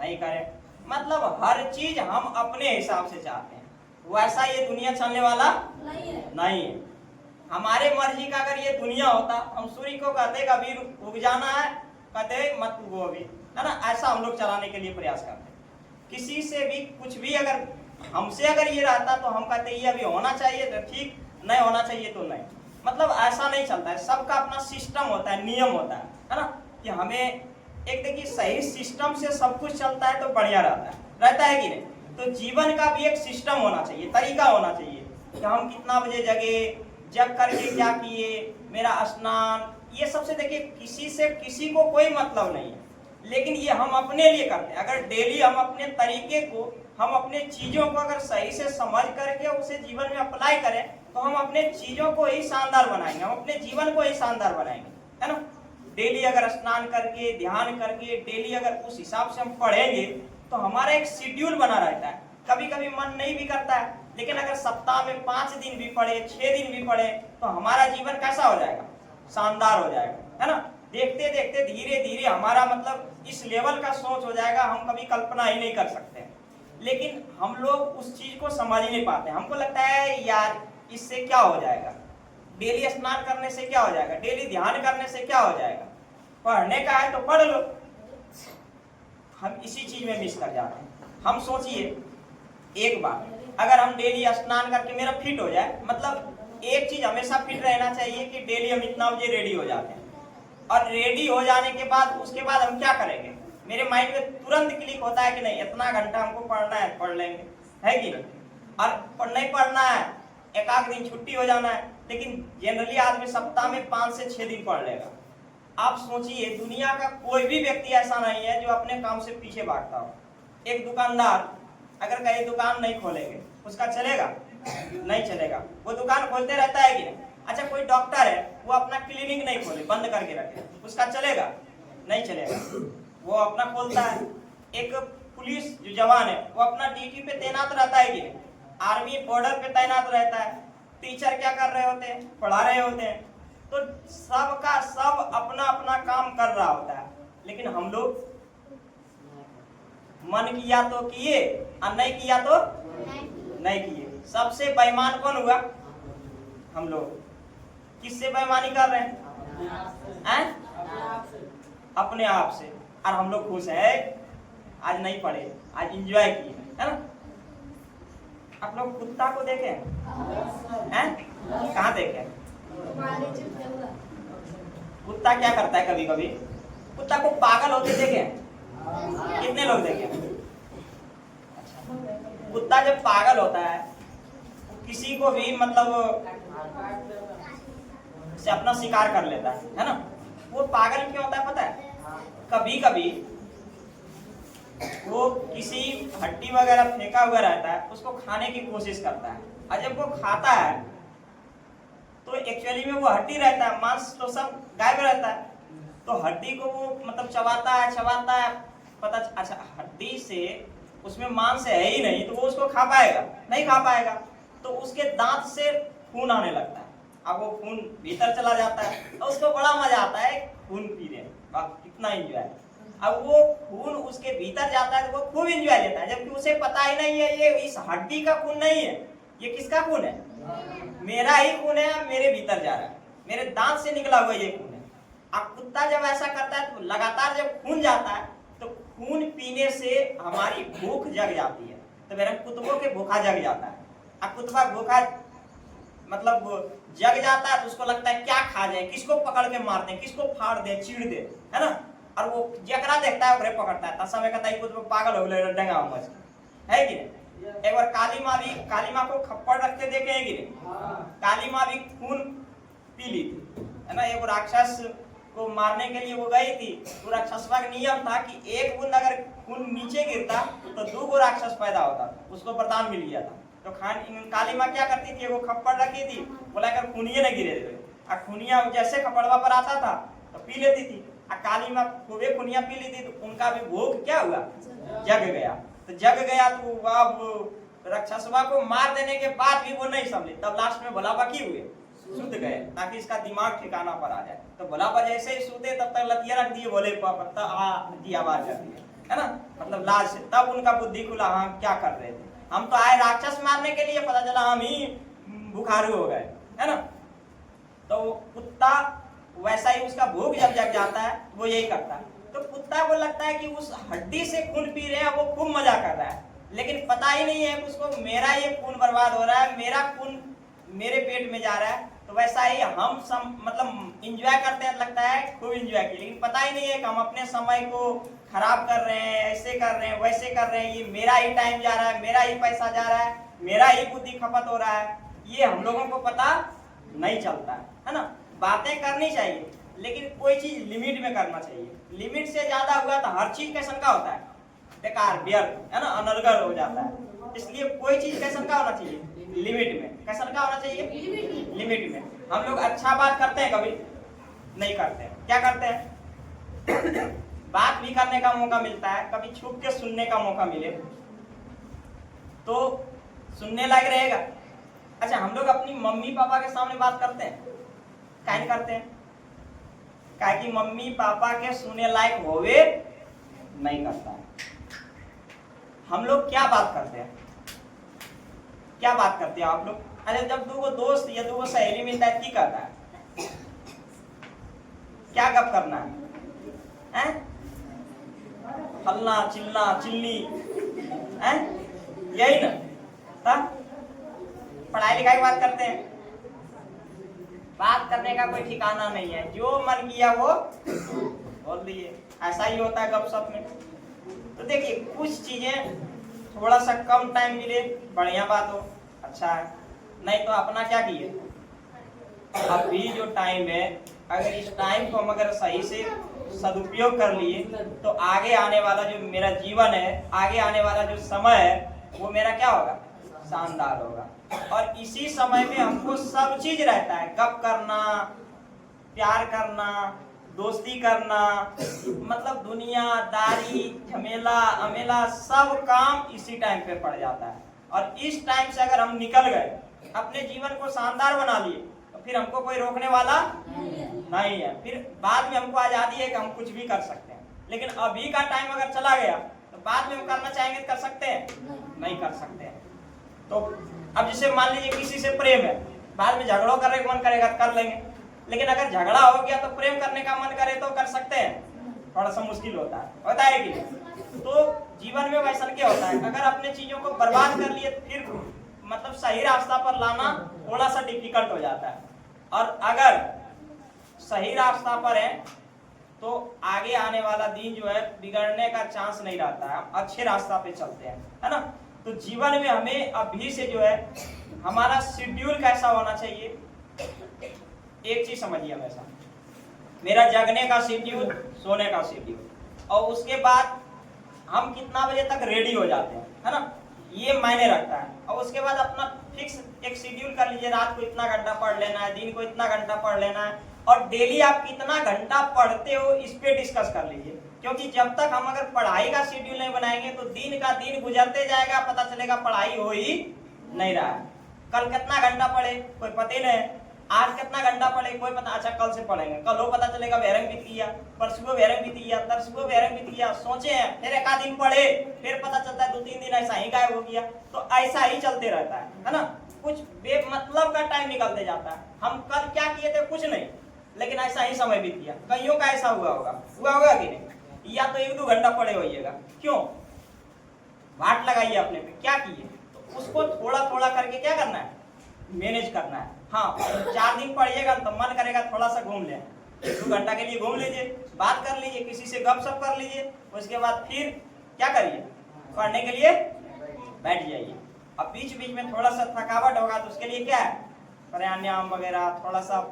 नहीं करे। मतलब हर चीज हम अपने हिसाब से चाहते हैं, वैसा ये दुनिया चलने वाला नहीं है। हमारे मर्जी का अगर ये दुनिया होता, हम सूर्य को कहते कभी उग जाना है, कहते मत उगो अभी, है ना। ऐसा हम लोग चलाने के लिए प्रयास करते हैं। किसी से भी कुछ भी अगर हमसे अगर ये रहता तो हम कहते ये अभी होना चाहिए तो ठीक, नहीं होना चाहिए तो नहीं। मतलब ऐसा नहीं चलता है, सबका अपना सिस्टम होता है, नियम होता है ना। कि हमें एक देखिए सही सिस्टम से सब कुछ चलता है तो बढ़िया रहता है कि नहीं। तो जीवन का भी एक सिस्टम होना चाहिए, तरीका होना चाहिए कि हम कितना बजे जगे, जग करके क्या किए, मेरा स्नान, ये सबसे देखिए किसी से किसी को कोई मतलब नहीं है, लेकिन ये हम अपने लिए करते हैं। अगर डेली हम अपने तरीके को, हम अपने चीजों को अगर सही से समझ करके उसे जीवन में अप्लाई करें तो हम अपने चीजों को ही शानदार बनाएंगे, हम अपने जीवन को ही शानदार बनाएंगे, है ना। डेली अगर स्नान करके, ध्यान करके, डेली अगर उस हिसाब से हम पढ़ेंगे तो हमारा एक शेड्यूल बना रहता है। कभी कभी मन नहीं भी करता है, लेकिन अगर सप्ताह में 5 दिन भी पढ़े, 6 दिन भी पढ़े तो हमारा जीवन कैसा हो जाएगा? शानदार हो जाएगा, है ना। देखते देखते धीरे धीरे हमारा मतलब इस लेवल का सोच हो जाएगा, हम कभी कल्पना ही नहीं कर सकते। लेकिन हम लोग उस चीज को समझ ही नहीं पाते। हमको लगता है यार इससे क्या हो जाएगा, डेली स्नान करने से क्या हो जाएगा, डेली ध्यान करने से क्या हो जाएगा, पढ़ने का है तो पढ़ लो। हम इसी चीज में मिस कर जाते हैं। हम सोचिए एक बार अगर हम डेली स्नान करके मेरा फिट हो जाए, मतलब एक चीज हमेशा फिट रहना चाहिए कि डेली हम इतना बजे रेडी हो जाते हैं, और रेडी हो जाने के बाद उसके बाद हम क्या करेंगे? मेरे माइंड में तुरंत क्लिक होता है कि नहीं इतना घंटा हमको पढ़ना है, पढ़ लेंगे, है कि नहीं। और नहीं पढ़ना है, एक आध दिन छुट्टी हो जाना है, लेकिन जनरली आदमी सप्ताह में 5 से 6 दिन पढ़ लेगा। आप सोचिए दुनिया का कोई भी व्यक्ति ऐसा नहीं है जो अपने काम से पीछे भागता हो। एक दुकानदार अगर कहीं दुकान नहीं खोलेंगे उसका चलेगा? नहीं चलेगा, वो दुकान खोलते रहता है कि नहीं। अच्छा कोई डॉक्टर है, वो अपना क्लिनिक नहीं खोले, बंद करके रखे, उसका चलेगा? नहीं चलेगा, वो अपना खोलता है। एक पुलिस जो जवान है वो अपना ड्यूटी पे तैनात रहता है कि नहीं। आर्मी बॉर्डर पे तैनात रहता है। टीचर क्या कर रहे होते हैं? पढ़ा रहे होते हैं। तो सबका सब अपना अपना काम कर रहा होता है, लेकिन हम लोग मन किया तो किए और नहीं किया तो नहीं किए। सबसे बेईमान कौन हुआ? हम लोग। किससे बेईमानी कर रहे हैं? अपने आप से। और हम लोग खुश है, आज नहीं पढ़े, आज एंजॉय किए, है ना। आप लोग कुत्ता को देखे हैं? कहाँ देखे? कुत्ता क्या करता है? कभी कभी कुत्ता को पागल होते देखे? कितने लोग देखे? कुत्ता जब पागल होता है किसी को भी मतलब से अपना शिकार कर लेता है ना। वो पागल क्यों होता है पता है? कभी कभी वो किसी हड्डी वगैरह फेंका हुआ रहता है उसको खाने की कोशिश करता है, और जब वो खाता है तो एक्चुअली में वो हड्डी रहता है, मांस तो सब गायब रहता है, तो हड्डी को वो मतलब चबाता है, पता अच्छा हड्डी से उसमें मांस है ही नहीं, तो वो उसको खा पाएगा? नहीं खा पाएगा। तो उसके दांत से खून आने लगता है, अब वो खून भीतर चला जाता है और उसको बड़ा मजा आता है खून पीने, कितना एंजॉय। अब वो खून उसके भीतर जाता है तो वो खूब एंजॉय लेता है, जबकि उसे पता ही नहीं है ये इस हड्डी का खून नहीं है, ये किसका खून है? मेरा ही खून है, मेरे भीतर जा रहा है, मेरे दांत से निकला हुआ ये खून है। अब कुत्ता जब ऐसा करता है तो लगातार जब खून जाता है तो खून पीने से हमारी भूख जग जाती है, तो मेरा कुत्तों के भूखा जग जाता है। अब कुत्ता भूखा मतलब जग जाता है तो उसको लगता है क्या खा जाए, किसको पकड़ के मार दे, किसको फाड़ दे, चीड़ दे, है ना। और वो जकरा देखता है ओकरे पकड़ता है, तब समय कहता है कुछ पागल हो गए डंगा मच है कि नहीं। एक बार काली माँ को खप्पड़ रखते देखे हैं कि नहीं? काली माँ भी खून पी ली थी, है ना। एक राक्षस को मारने के लिए वो गई थी, तो राक्षसवा का नियम था कि एक बूंद अगर खून नीचे गिरता तो 2 राक्षस पैदा होता, उसको वरदान मिल गया था। तो काली माँ क्या करती थी, वो खप्पड़ रखी थी, बोला कर खूनिये न गिरे, खूनिया जैसे खप्पड़वा पर आता था तो पी लेती थी। काली माँ खूबे खूनिया पी ली थी, तो उनका भी भोग क्या हुआ, जग गया। तो जग गया तो अब राक्षसवा को मार देने के बाद भी वो नहीं समझे, तब लास्ट में भोला बाकी हुए सुध गए ताकि इसका दिमाग ठिकाना पर आ जाए। तो भोला पर जैसे ही सूते तब तक लतिया रख दिए, बोले दी आवाज करती है ना, मतलब लाज से तब उनका बुद्धि खुला, हाँ क्या कर रहे थे, हम तो आए राक्षस मारने के लिए, पता चला हम ही बुखारू हो गए, है ना। तो कुत्ता वैसा ही उसका भूख जब जग जाता है वो यही करता है। तो कुत्ता को लगता है कि उस हड्डी से खून पी रहे हैं, वो खूब मजा कर रहा है, लेकिन पता ही नहीं है कि उसको मेरा ये खून बर्बाद हो रहा है, मेरा खून मेरे पेट में जा रहा है। तो वैसा ही हम मतलब इंजॉय करते हैं, लगता है खूब इंजॉय किया, लेकिन पता ही नहीं है कि हम अपने समय को खराब कर रहे हैं, ऐसे कर रहे हैं, वैसे कर रहे हैं, ये मेरा ही टाइम जा रहा है, मेरा ही पैसा जा रहा है, मेरा ही बुद्धि खपत हो रहा है, ये हम लोगों को पता नहीं चलता है ना। बातें करनी चाहिए लेकिन कोई चीज लिमिट में करना चाहिए, लिमिट से ज्यादा हुआ तो हर चीज कैसन का होता है, बेकार व्यर्थ, है ना, अनर्गल हो जाता है। इसलिए कोई चीज कैसन का होना चाहिए, लिमिट में। कैसन का होना चाहिए, लिमिट में। हम लोग अच्छा बात करते हैं, कभी नहीं करते हैं, क्या करते हैं बात भी करने का मौका मिलता है, कभी छुप के सुनने का मौका मिले तो सुनने लायक रहेगा। अच्छा, हम लोग अपनी मम्मी पापा के सामने बात करते हैं, काहे नहीं करते हैं? काहे कि मम्मी पापा के सुने लायक होवे नहीं करता है। हम लोग क्या बात करते हैं, क्या बात करते हैं आप लोग? अरे जब 2 दोस्त या 2 सहेली मिलता है की कहता है, क्या गप करना है, फलना चिल्ला चिल्ली, यही ना था। पढ़ाई लिखाई की बात करते हैं, बात करने का कोई ठिकाना नहीं है, जो मन किया वो बोल दिए, ऐसा ही होता है गपशप में। तो देखिए कुछ चीजें थोड़ा सा कम टाइम मिले बढ़िया बात हो, अच्छा है, नहीं तो अपना क्या किए, अभी जो टाइम है अगर इस टाइम को हम अगर सही से सदुपयोग कर लिए तो आगे आने वाला जो मेरा जीवन है, आगे आने वाला जो समय है वो मेरा क्या होगा, शानदार होगा। और इसी समय में हमको सब चीज रहता है, गप करना, प्यार करना, दोस्ती करना, मतलब दुनियादारी झमेला अमेला सब काम इसी टाइम पे पड़ जाता है। और इस टाइम से अगर हम निकल गए, अपने जीवन को शानदार बना लिए, तो फिर हमको कोई रोकने वाला नहीं है। फिर बाद में हमको आजादी है कि हम कुछ भी कर सकते हैं, लेकिन अभी का टाइम अगर चला गया तो बाद में हम करना चाहेंगे तो कर सकते हैं, नहीं कर सकते हैं। तो अब जैसे मान लीजिए किसी से प्रेम है, बाद में झगड़ों करने का मन करेगा तो कर लेंगे, लेकिन अगर झगड़ा हो गया तो प्रेम करने का मन करे तो कर सकते हैं, थोड़ा सा मुश्किल होता है कि नहीं? तो जीवन में वैसा क्या होता है, अगर अपने चीजों को बर्बाद कर लिए फिर मतलब सही रास्ता पर लाना थोड़ा सा डिफिकल्ट हो जाता है। और अगर सही रास्ता पर है तो आगे आने वाला दिन जो है बिगड़ने का चांस नहीं रहता है, अच्छे रास्ता पे चलते हैं, है ना। तो जीवन में हमें अभी से जो है हमारा शेड्यूल कैसा होना चाहिए, एक चीज समझिए हमेशा, मेरा जगने का शेड्यूल, सोने का शेड्यूल, और उसके बाद हम कितना बजे तक रेडी हो जाते हैं, है ना, ये मायने रखता है। और उसके बाद अपना फिक्स एक शेड्यूल कर लीजिए, रात को इतना घंटा पढ़ लेना है, दिन को इतना घंटा पढ़ लेना है, और डेली आप कितना घंटा पढ़ते हो इस पे डिस्कस कर लीजिए। क्योंकि जब तक हम अगर पढ़ाई का शेड्यूल नहीं बनाएंगे तो दिन का दिन गुजरते जाएगा, पता चलेगा पढ़ाई हो ही नहीं रहा है। कल कितना घंटा पढ़े कोई पता ही नहीं, आज कितना घंटा पढ़े कोई पता, अच्छा कल से पढ़ेंगे, कल वो पता चलेगा वेरंग बीत गया, परसों वेरंग बीत गया, तरसों वेरंग बीत गया, सोचे हैं फिर एक आध दिन पढ़े, फिर पता चलता है 2-3 दिन ऐसा ही गायब हो गया। तो ऐसा ही चलते रहता है ना, कुछ बेमतलब का टाइम निकलते जाता है। हम कल क्या किए थे कुछ नहीं, लेकिन ऐसा ही समय बीत गया। कईयों का ऐसा हुआ होगा कि नहीं, या तो 1-2 घंटा पढ़े होइएगा, क्यों वाट लगाइए अपने पे, क्या किए, तो उसको थोड़ा थोड़ा करके क्या करना है, मैनेज करना है। हाँ 4 दिन पढ़िएगा तो मन करेगा थोड़ा सा घूम लें, 2 घंटा के लिए घूम लीजिए, बात कर लीजिए, किसी से गपशप कर लीजिए, उसके बाद फिर क्या करिए, पढ़ने के लिए बैठ जाइए। अब बीच बीच में थोड़ा सा थकावट होगा तो उसके लिए क्या है, प्राणायाम वगैरह, थोड़ा सा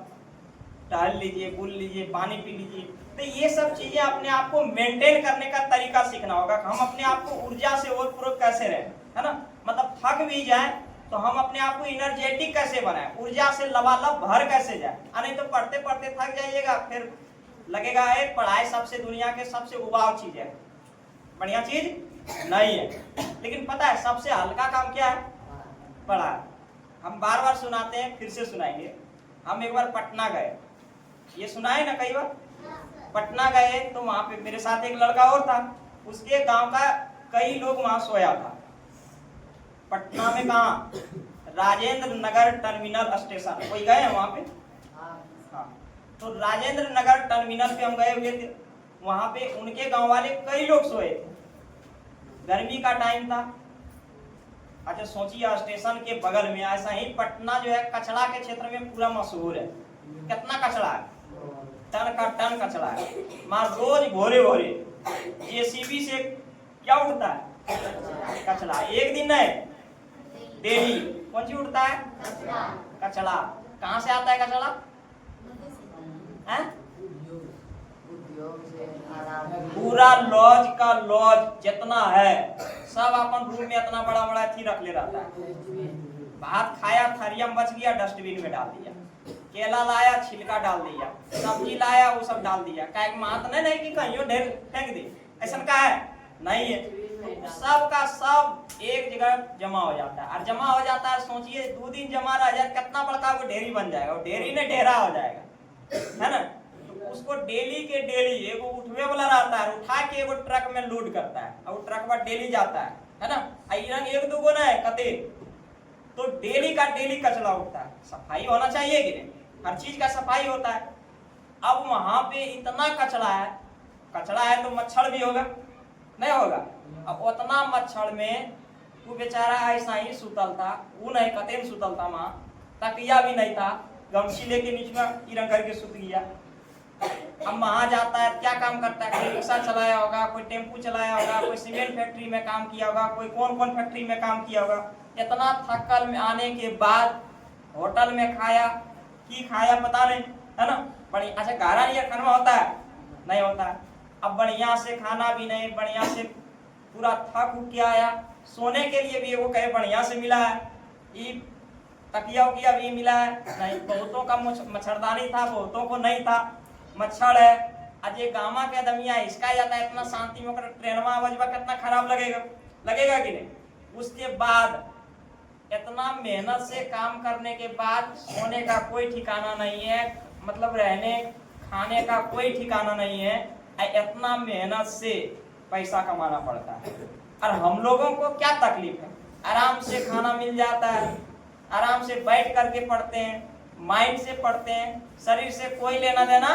टहल लीजिए, बुल लीजिए, पानी पी लीजिए। तो ये सब चीजें अपने आप को मेंटेन करने का तरीका सीखना होगा, हम अपने आप को ऊर्जा से ओतप्रोत कैसे रहे, है ना, मतलब थक भी जाए तो हम अपने आप को एनर्जेटिक कैसे बनाए, ऊर्जा से लबालब भर कैसे जाए। नहीं तो पढ़ते पढ़ते थक जाइएगा, फिर लगेगा है पढ़ाई सबसे दुनिया के सबसे उबाऊ चीज है, बढ़िया चीज नहीं है। लेकिन पता है सबसे हल्का काम क्या है, पढ़ाई। हम बार बार सुनाते हैं, फिर से सुनाएंगे। हम एक बार पटना गए, ये सुनाए ना कई बार, पटना गए तो वहां पे मेरे साथ एक लड़का और था, उसके गांव का कई लोग वहां सोया था। पटना में कहा, राजेंद्र नगर टर्मिनल स्टेशन, कोई गए हैं वहां पे? हाँ, तो राजेंद्र नगर टर्मिनल पे हम गए हुए थे, वहां पे उनके गांव वाले कई लोग सोए थे, गर्मी का टाइम था। अच्छा सोचिए स्टेशन के बगल में, ऐसा ही पटना जो है कचरा के क्षेत्र में पूरा मशहूर है। कितना कचरा है, टन का टन कचरा है, मार रोज भोरे भोरे जेसीबी से क्या उठता है, कचरा। एक दिन नहीं, डेली कौन सी उठता है, कचरा। कहाँ से आता है कचरा, पूरा लॉज का लॉज जितना है सब अपन रूम में इतना बड़ा बड़ा थी रख ले रहता है। भात खाया थरिया में बच गया, डस्टबिन में डाल दिया, केला लाया छिलका डाल दिया, सब्जी लाया वो सब डाल दिया। का एक मात नहीं कि कहीं ढेर फेंक दे, ऐसा का है नहीं है, तो सब का सब एक जगह जमा हो जाता है। और जमा हो जाता है, सोचिए 2 दिन जमा रह जाए, कितना बड़का वो ढेरी बन जाएगा, वो ढेरी ने ढेरा हो जाएगा, है ना। तो उसको डेली के डेली एगो उठवे वाला रहता है, उठा के एगो ट्रक में लोड करता है, और ट्रक पर डेली जाता है ना। रंग 1-2 गो ना है कते, तो डेली का डेली कचरा उठता है। सफाई होना चाहिए कि नहीं, हर चीज का सफाई होता है। अब वहां पे इतना कचरा है तो मच्छर भी होगा, नहीं होगा। अब उतना मच्छर में वो बेचारा ऐसा ही सुतल था, वो नहीं कते सुतल था, वहां तकिया भी नहीं था, गमछी लेके नीचे में करके सुत गया। अब वहां जाता है, क्या काम करता है, कोई रिक्शा चलाया होगा, कोई टेम्पू चलाया होगा, कोई सीमेंट फैक्ट्री में काम किया होगा, कोई कौन फैक्ट्री में काम किया होगा। इतना थकल में आने के बाद होटल में खाया की खाया पता नहीं, है ना, बढ़िया। अच्छा गारा नहीं खाना होता है, नहीं होता है। अब बढ़िया से खाना भी नहीं, बढ़िया से पूरा थक के आया, सोने के लिए भी वो कहे बढ़िया से मिला है, ये तकिया उकिया भी मिला है नहीं, बहुतों का मच्छरदानी था, बहुतों को नहीं था, मच्छर है। आज ये गामा के दमिया इसका जाता है, इतना शांति में ट्रेनवा आवाजवा कितना खराब लगेगा कि नहीं। उसके बाद इतना मेहनत से काम करने के बाद सोने का कोई ठिकाना नहीं है, मतलब रहने खाने का कोई ठिकाना नहीं है, इतना मेहनत से पैसा कमाना पड़ता है। और हम लोगों को क्या तकलीफ है, आराम से खाना मिल जाता है, आराम से बैठ करके पढ़ते हैं, माइंड से पढ़ते हैं, शरीर से कोई लेना देना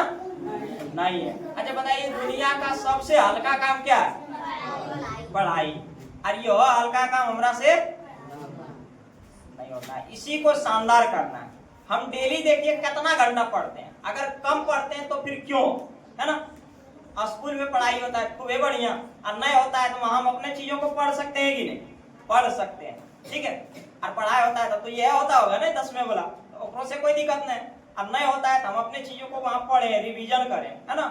नहीं है। अच्छा बताइए दुनिया का सबसे हल्का काम क्या है, पढ़ाई। और ये हल्का काम हमरा से नहीं होता है, इसी को शानदार करना है। हम डेली देखिए कितना घंटा पढ़ते हैं, अगर कम पढ़ते हैं तो फिर क्यों, है ना। स्कूल में पढ़ाई होता है खूब बढ़िया, और नहीं होता है तो वहां हम अपने चीजों को पढ़ सकते हैं कि नहीं, पढ़ सकते हैं, ठीक है। और पढ़ाई होता है तो यह होता होगा ना 10 में बोला, तो ओकरो से कोई दिक्कत नहीं। अब नहीं होता है तो हम अपने चीजों को वहां पढ़े, रिवीजन करें, है ना।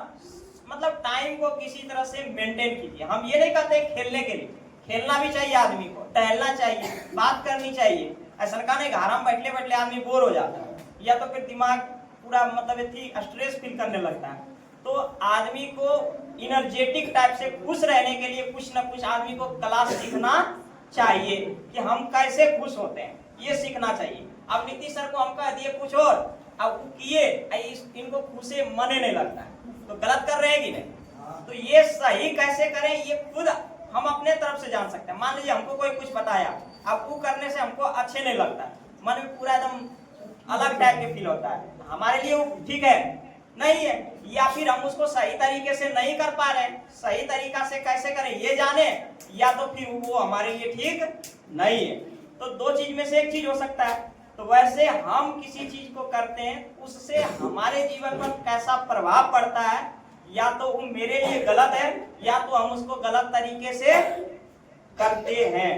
मतलब टाइम को किसी तरह से मेंटेन कीजिए। हम ये नहीं कहते खेलने के लिए, खेलना भी चाहिए आदमी को, टहलना चाहिए, बात करनी चाहिए। ऐसा का नहीं घर में बैठले बैठले आदमी बोर हो जाता है, या तो फिर दिमाग पूरा मतलब स्ट्रेस फील करने लगता है। तो आदमी को एनर्जेटिक टाइप से खुश रहने के लिए कुछ ना कुछ आदमी को कला सीखना चाहिए कि हम कैसे खुश होते हैं, ये सीखना चाहिए। अब नीतीश सर को हम कह दिए कुछ और, अब वो किए, इनको खुशी मने नहीं लगता है, तो गलत कर रहे हैं कि नहीं। तो ये सही कैसे करें ये खुद हम अपने तरफ से जान सकते हैं। मान लीजिए हमको कोई कुछ बताया, अब वो करने से हमको अच्छे नहीं लगता है, मन में पूरा एकदम अलग टाइप के फील होता है, हमारे लिए वो ठीक है नहीं है, या फिर हम उसको सही तरीके से नहीं कर पा रहे, सही तरीका से कैसे करें ये जाने, या तो फिर वो हमारे लिए ठीक नहीं है। तो दो चीज में से एक चीज हो सकता है। तो वैसे हम किसी चीज को करते हैं उससे हमारे जीवन पर कैसा प्रभाव पड़ता है, या तो वो मेरे लिए गलत है या तो हम उसको गलत तरीके से करते हैं।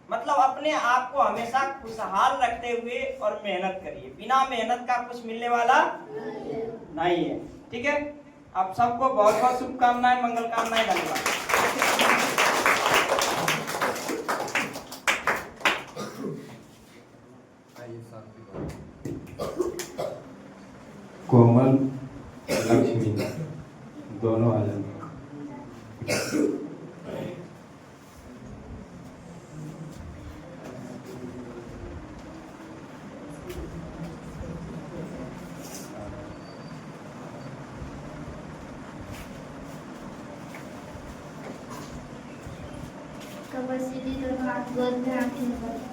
मतलब अपने आप को हमेशा खुशहाल रखते हुए और मेहनत करिए, बिना मेहनत का कुछ मिलने वाला नहीं है, ठीक है। आप सबको बहुत बहुत शुभकामनाएं, मंगल कामनाएं, धन्यवाद। कोमल, लक्ष्मी दोनों आ जाए। कमर सीधी दोनों हाथ गोद में आके लगाओ।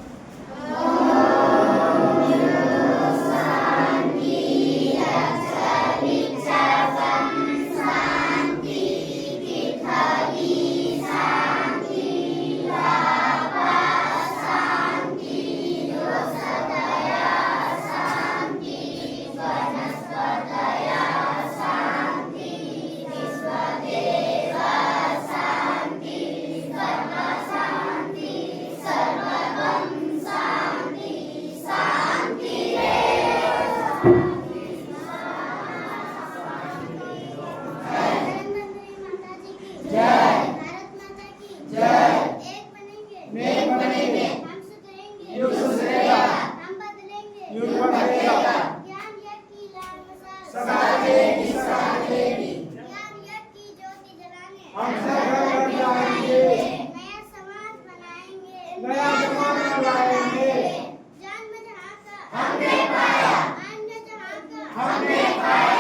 हमने पाया